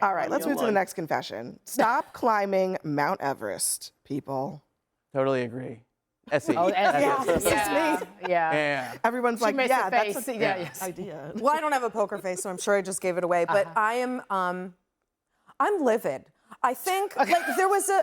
All right, let's your move to the line. next confession. Stop climbing Mount Everest, people. Totally agree. Essie. Oh, Yeah, this is yeah, me. yeah. Yeah. Everyone's She like, makes yeah, a that's face. a Yeah, yeah, yes. idea. Well, I don't have a poker face, so I'm sure I just gave it away. But I am, I'm livid. I think like there was a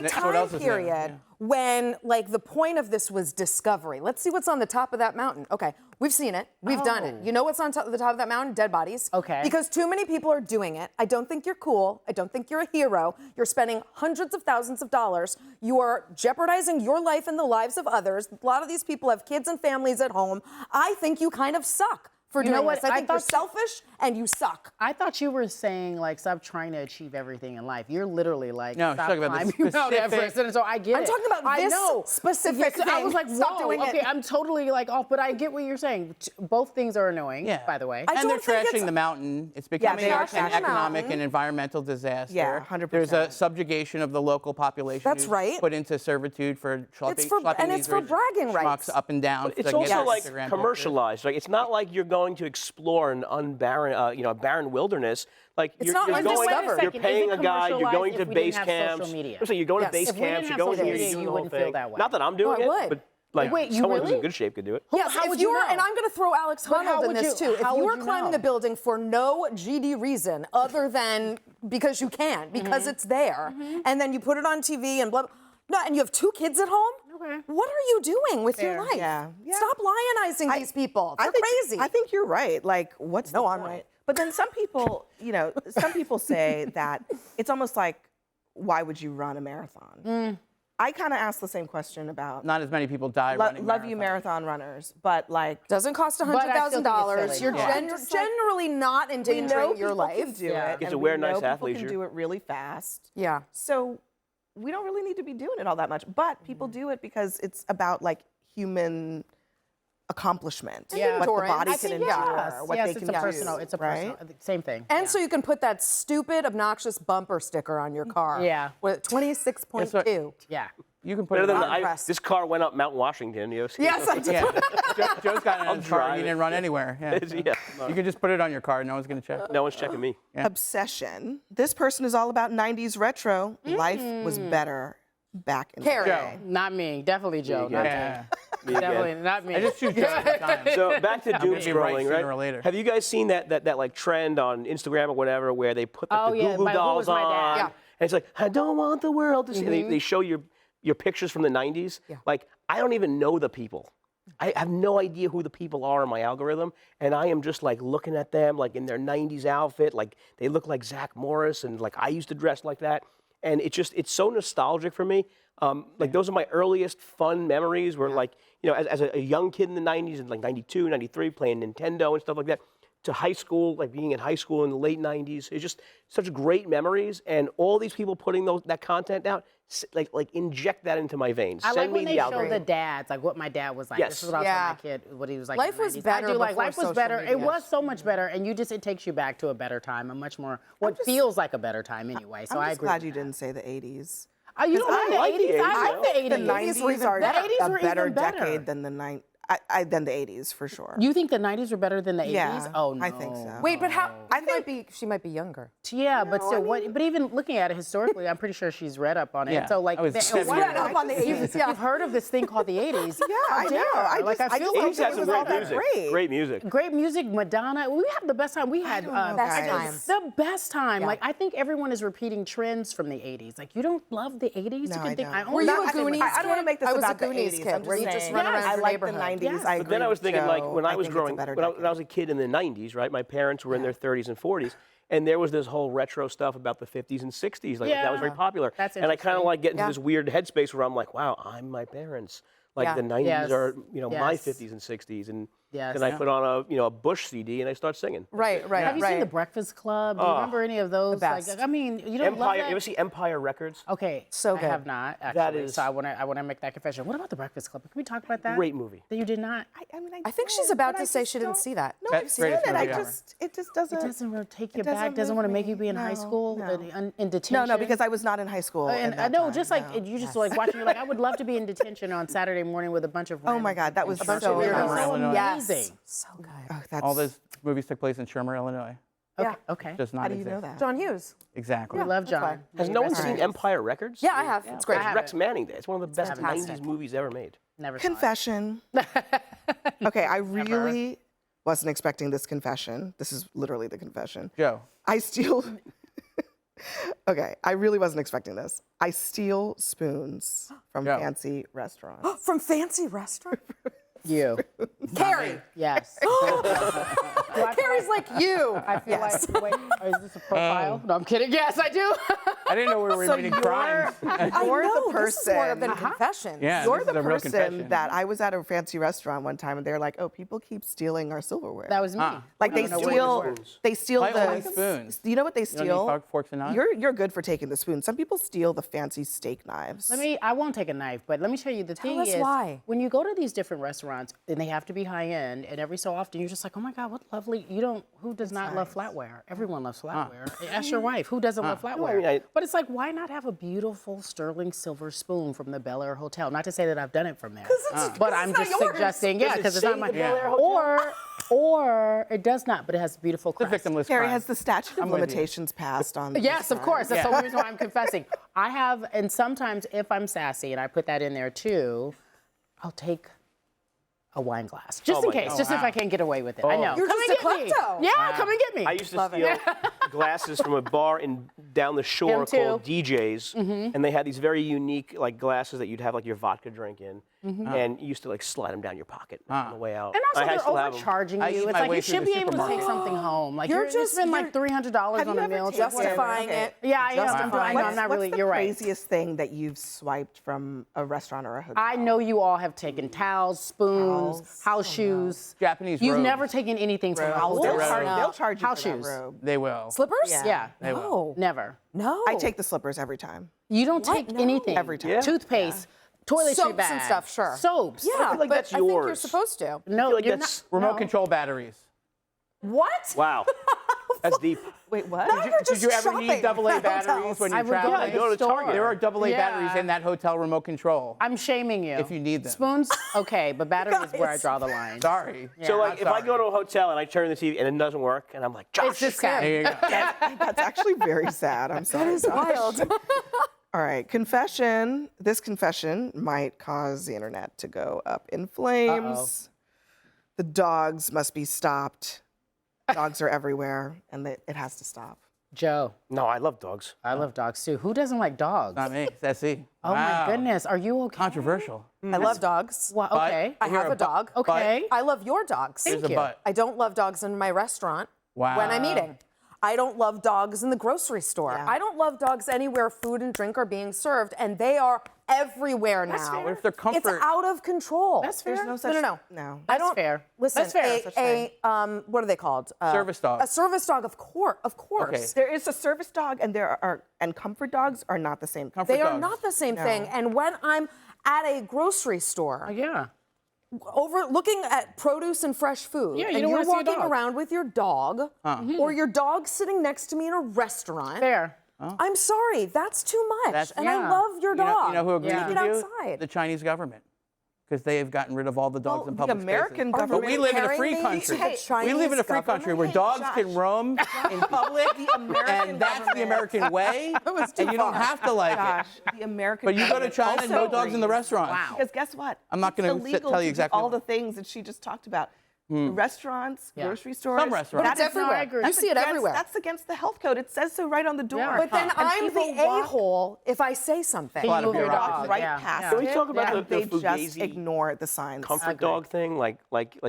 time period when like the point of this was discovery. Let's see what's on the top of that mountain. Okay, we've seen it. We've done it. You know what's on the top of that mountain? Dead bodies. Okay. Because too many people are doing it. I don't think you're cool. I don't think you're a hero. You're spending hundreds of thousands of dollars. You are jeopardizing your life and the lives of others. A lot of these people have kids and families at home. I think you kind of suck for You know doing what? this. I I think you're thought- selfish and you suck. I thought you were saying like stop trying to achieve everything in life. You're literally like No, she's stop talking about the climbing Mount specific- Everest, and so I get I'm it. talking about I this know. specific Yes, I thing. was like, Stop whoa, doing it. okay, I'm totally like off, but I get what you're saying. Both things are annoying, Yeah. by the way. I And they're don't think trashing it's- the mountain. It's becoming they are an trashing the economic mountain. and environmental disaster. Yeah, 100%. There's a subjugation of the local population. That's who's right. Put into servitude for schlepping, for- schlepping and these it's for rich bragging rights. schmucks up and down. But it's to get also their like Instagram pictures. commercialized. Like it's not like you're going to explore an unbarren, a barren wilderness. Like It's you're, not you're undiscovered. going, Wait a you're second, paying is a it guide. You're going commercialized to if we didn't base have camps. social media? I'm saying you're going Yes. to base If we didn't camps. You're have going social here. media, You're doing you the whole wouldn't feel thing. that way. Not that I'm doing No, I it, would. but like Wait, you someone who's in really? good shape could do it. Yes, how if would you you were, know? and I'm going to throw Alex But how Honnold in would this you- too. If how you would were you climbing know? a building for no GD reason other than because you can, because it's there, and then you put it on TV and blah, blah, no, and you have 2 kids at home. Okay. What are you doing with your Fair. life? Yeah. Stop lionizing these people. They're crazy. I think you're right. Like, what's No, the I'm point? right. But then some people, some people say that it's almost like, why would you run a marathon? I kind of ask the same question about Not as many people die running love you marathons. marathon runners, but like doesn't cost I still think it's $100,000. silly. You're Yeah. generally not we know endangering your people life. can do Yeah. it. Get and to we wear know nice people can athleisure. do it really fast. Yeah. So we don't really need to be doing it all that much, but people do it because it's about like human accomplishment, Yeah. what the Endurance. body I can think, endure, yes. what yes, they it's can a do, personal. It's a personal. right? Same thing. And yeah. so you can put that stupid, obnoxious bumper sticker on your car. Yeah. With 26.2. Yeah. You can put Better it than on. the, impressed. this car went up Mount Washington. You know, Yes, I do. Yeah. Joe's got it on his car. drive He it. didn't run anywhere. Yeah. Yeah. You can just put it on your car. No one's going to check. No one's checking me. Obsession. This person is all about 90s retro. Life was better back in the Carrie. day. Not me. Definitely Joe. Not Yeah. Me Definitely again. not me. I just choose Joe every time. So back to doom gonna be right scrolling, sooner right? or later. Have you guys seen that like trend on Instagram or whatever where they put like, Oh, the yeah, Google my Who dolls Was My Dad? on, Yeah. and it's like I don't want the world to see. And they show your pictures from the 90s. Like I don't even know the people. I have no idea who the people are in my algorithm, and I am just like looking at them like in their 90s outfit, like they look like Zach Morris, and like I used to dress like that, and it's so nostalgic for me. Like those are my earliest fun memories where like, as a young kid in the 90s and like 92, 93, playing Nintendo and stuff like that, to high school, like being in high school in the late 90s. It's just such great memories. And all these people putting that content out, like inject that into my veins. I Send like me when the they show algorithm. the dads, like what my dad was like. Yes. This is what I was Yeah. telling my kid, what he was like. Life in the was 90s. better I do like before life was social better. media. It was so much better, and it takes you back to a better time, a much more what feels like a better time anyway. So I'm I just agree. glad with you that. didn't say the 80s. You don't I like like the the 80s? 80s, I like the The 80s. 90s were even better, better. a better even better. decade than the 80s for sure. You think the 90s were better than the 80s? Yeah, Oh no. I think so. Wait, but how? She might be younger. Yeah, but still, but even looking at it historically, I'm pretty sure she's read up on it. Yeah. So like, I was 7 years Read up on the 80s. You've heard of this thing called the 80s? Yeah, I know. I I feel just like He's had it some was all great that music. great. Great music. Great music, Madonna. We had the best time. We had Best time. the best time. Like I think everyone is repeating trends from the 80s. Like you don't love the 80s. No, you I can think don't. I Were only you love a Goonies I don't want to make this I was about a the Goonies 80s. kid, I'm where you just just saying, run around I your like the neighborhood. 90s. Yes. I But agree Then I was with thinking, like, Joe. when I was think it's a growing, better when I decade. was a kid in the 90s, right? My parents were in their 30s and 40s, and there was this whole retro stuff about the 50s and 60s. Like, that was very Yeah. popular. That's and I kind of interesting. like get into Yeah. this weird headspace where I'm like, wow, I'm my parents. Like Yeah. the 90s Yes. are, my Yes. 50s and 60s. And Yes. then I Yeah. put on a Bush CD and I start singing. Right. Have you seen The Breakfast Club? Do you remember any of those? best. Like, I mean, you don't love Empire, that? you ever see Empire Records? Okay, So I good. have not actually. That is- So I want to make that confession. What about The Breakfast Club? Can we talk about that? Great movie. That you did not. I think she's about to say she didn't see that. No, That's I've seen greatest it. movie ever. It just doesn't. It doesn't really take you it doesn't back. Doesn't move want to make me. you be in high No, school no. in detention. No, because I was not in high school. And at I that know, time, just like no. you just like watching. You're like, I would love to be in detention on Saturday morning with a bunch of. Oh my random God, that people. was A bunch so of weirdos. nice. So Illinois. amazing. So good. Oh, that's, All those movies took place in Shermer, Illinois. Yeah. Okay. Does not How do you exist. know that? John Hughes. Exactly. We love that's why. John. Has no one seen Empire Records? Yeah, I have. It's great. I have Rex it. Manning Day. It's one of the best fantastic. 90s movies ever made. Never saw it. Confession. Okay, I really wasn't expecting this confession. This is literally the confession. Joe. I steal. Okay, I really wasn't expecting this. I steal spoons from Go. fancy restaurants. From fancy restaurant. You. Carrie. Yes. Carrie's like you. I feel like, wait, is this a profile? No, I'm kidding. Yes, I do. I didn't know we were reading crimes. I You're know, the this is more person. than confessions. Yeah, You're this the is a real person confession. that I was at a fancy restaurant one time and they're like, "Oh, people keep stealing our silverware." That was me. like I they don't know where steal, you were. they steal I only the spoons. You know what they You don't steal? need forks and knives? You're good for taking the spoon. Some people steal the fancy steak knives. I won't take a knife, but let me tell you the thing us is, why. when you go to these different restaurants and they have to be high end, and every so often you're just like, oh my God, what lovely, who does not love flatware? Everyone loves flatware. Ask your wife, who doesn't love flatware? But it's like, why not have a beautiful sterling silver spoon from the Bel Air Hotel? Not to say that I've done it from there, but I'm not just yours. suggesting, Does it because it's say not my, the Bel Air Hotel? or it does not, but it has a beautiful The crest. victimless Carrie, crime. has the statute of with you. limitations passed on? this Yes, of crime? course. That's the only reason why I'm confessing. I have, and sometimes if I'm sassy, and I put that in there too, I'll take a wine glass, just in my case, God. just if I can't get away with it. I know. You're Come just and a get me. klepto. Yeah, come and get me. I used to steal glasses from a bar down the shore Him too. called DJ's, and they had these very unique like glasses that you'd have like your vodka drink in, and you used to like slide them down your pocket on the way out. And also, I they're still have 'em. overcharging I you. eat It's my like way you through should the be able to take supermarket. something home. Like You're you just- spend like you're- $300 Have on you a ever meal. taken- Justifying it. Yeah, I am. Justifying I know, it. I'm not What's really. the You're right. craziest thing that you've swiped from a restaurant or a hotel? I know you all have taken towels, spoons, Towels. house shoes. Japanese You've robes. never taken anything from a house. They'll, Robes. charge, No. they'll charge you House for shoes. that robe. They will. Slippers? Yeah. They will. No. Never. No. I take the slippers every time. You don't take No. anything. Every time. Yeah. Toothpaste, toiletry Soaps bags. and stuff, sure. Soaps. Yeah, feel like but that's I think you're yours. supposed to. No, feel like you're that's not. Remote no. control batteries. What? Wow, that's deep. Wait, what? Now you're just Did you ever need shopping AA at batteries hotels. when I you're would go traveling? to Go to the store. Target. There are AA Yeah. batteries in that hotel remote control. I'm shaming you. If you need them. Spoons, okay, but batteries is where I Guys. draw the line. Sorry. So Yeah. like, if I go to a hotel and I turn the TV and it doesn't work, and I'm like, Josh, It's this guy. There you go. That's actually very sad. I'm sorry. That is wild. All right, confession. This confession might cause the internet to go up in flames. The dogs must be stopped. Dogs are everywhere, and it has to stop. Joe, no, I love dogs. I love dogs too. Who doesn't like dogs? Not me. That's it. Oh my goodness, are you okay? Controversial. I love dogs. Well, okay. I have a dog. Okay. I love your dogs. There's a you. but. I don't love dogs in my restaurant Wow. when I'm eating. I don't love dogs in the grocery store. Yeah. I don't love dogs anywhere food and drink are being served, and they are everywhere now. What if they're comfort? It's out of control. That's fair. There's no such. No. No. I That's don't. fair. Listen, That's fair. what are they called? Service dog. A service dog, of course. Okay. There is a service dog, and and comfort dogs are not the same. Comfort They are dogs. not the same thing. And when I'm at a grocery store, Yeah. over looking at produce and fresh food, Yeah, you and don't you're wanna see a walking dog. around with your dog, or your dog sitting next to me in a restaurant, Fair. I'm sorry, that's too much. That's- and yeah. I love your You know, dog. you know who agrees Yeah. with Get you? outside. The Chinese government. Because they have gotten rid of all the dogs in the public American spaces. government. But we live in a comparing free me country. to the We live in a free Chinese country where government? dogs can roam in public, and that's the American way, and you don't have to like Gosh, it. the American. But you go to government China, also no dogs in the agrees. restaurant. Wow. Because guess what? I'm not It's gonna illegal tell you to do exactly all what- the things that she just talked about. The restaurants, Yeah. grocery stores. Some restaurants. But it's that is- everywhere. I agree. You that's see it against- everywhere. That's against the health code. It says so right on the door. Yeah. But then And I'm the people walk a-hole if I say something. Can you lot of move your bureaucracy. dog? right Yeah. past Yeah. Can we it, talk about and the they just Fugazi ignore the signs. comfort dog thing? Like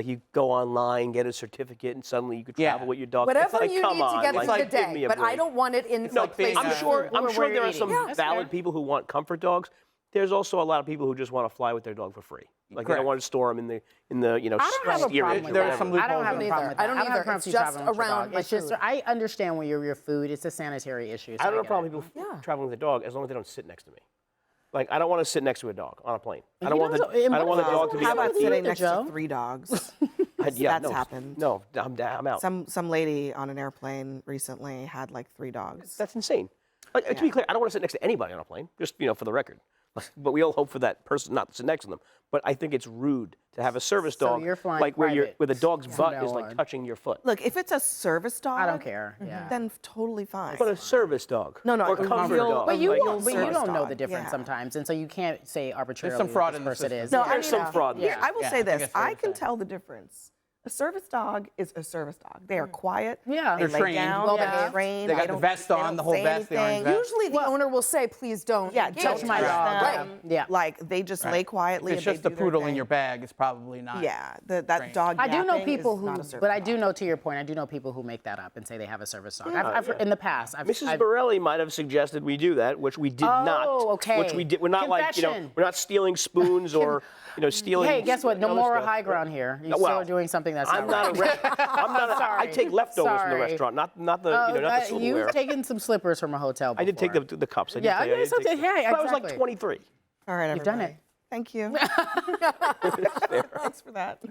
you go online, get a certificate, and suddenly you could Yeah. travel with your dog. Whatever It's like, you come need on, to get like, through the give me day, a but I break. don't want it in No, like places. I'm I'm where sure you're there are eating. some Yeah, that's valid fair. people who want comfort dogs. There's also a lot of people who just want to fly with their dog for free. Like they Correct. don't want to store them in the I don't have a steerage problem or with There are that. some whatever. I don't have a loopholes problem with that. I don't have a either. problem It's with you just traveling with your around dog. my It's just food. I understand when you're your food. It's a sanitary issue. So I don't have a get problem it. with people Yeah. traveling with a dog as long as they don't sit next to me. Like I don't want to sit next to a dog on a plane. I He don't want the doesn't- it I don't want the might dog to be. How able about to eat. sitting either, next Joe. to 3 dogs? Yeah, That's no, happened. No, I'm out. Some lady on an airplane recently had like 3 dogs. That's insane. Like, to be clear, I don't want to sit next to anybody on a plane, just, for the record. But we all hope for that person not to sit next to them. But I think it's rude to have a service dog, you're flying like where private the dog's butt from is now like on. touching your foot. Look, if it's a service dog, I don't care. Yeah. then totally fine. But a service dog. No, Or a comfort real- dog. But you like, won't. But you service don't know dog, the difference yeah. sometimes, and so you can't say arbitrarily some fraud what in this the person system. is. No, Yeah. There's some fraud in Here, there. I will Yeah, say I think this. it's fair I to can say. tell the difference. A service dog is a service dog. They are quiet. Yeah. They They're lay trained. down. Well They're behaved. trained. They got the don't- vest they on, don't the whole say vest, the orange anything. vest. Usually the owner will say, please don't. Yeah, engage. don't my touch dog. them. Right. Yeah. Like they just lay quietly. If it's and just they a do their poodle in thing. your bag, it's probably not. Yeah, that dog. I do know yapping people is who, not a service but I dog. do know, to your point, I do know people who make that up and say they have a service dog. I've in the past. Mrs. Borelli might have suggested we do that, which we did not. okay. Which we did. We're not like, Confession. we're not stealing spoons or, stealing. Hey, guess what? No other moral stuff. high ground here. You No, still well, are doing something that's I'm not not right. I'm not. I Sorry. take leftovers from the Sorry. restaurant, not the not the silverware. You've taken some slippers from a hotel before. I did take the cups. I did Yeah, take, yeah, I did so take did- them. yeah, But I was like exactly. 23. All right, You've done everybody. it. Thank you. Thanks for that.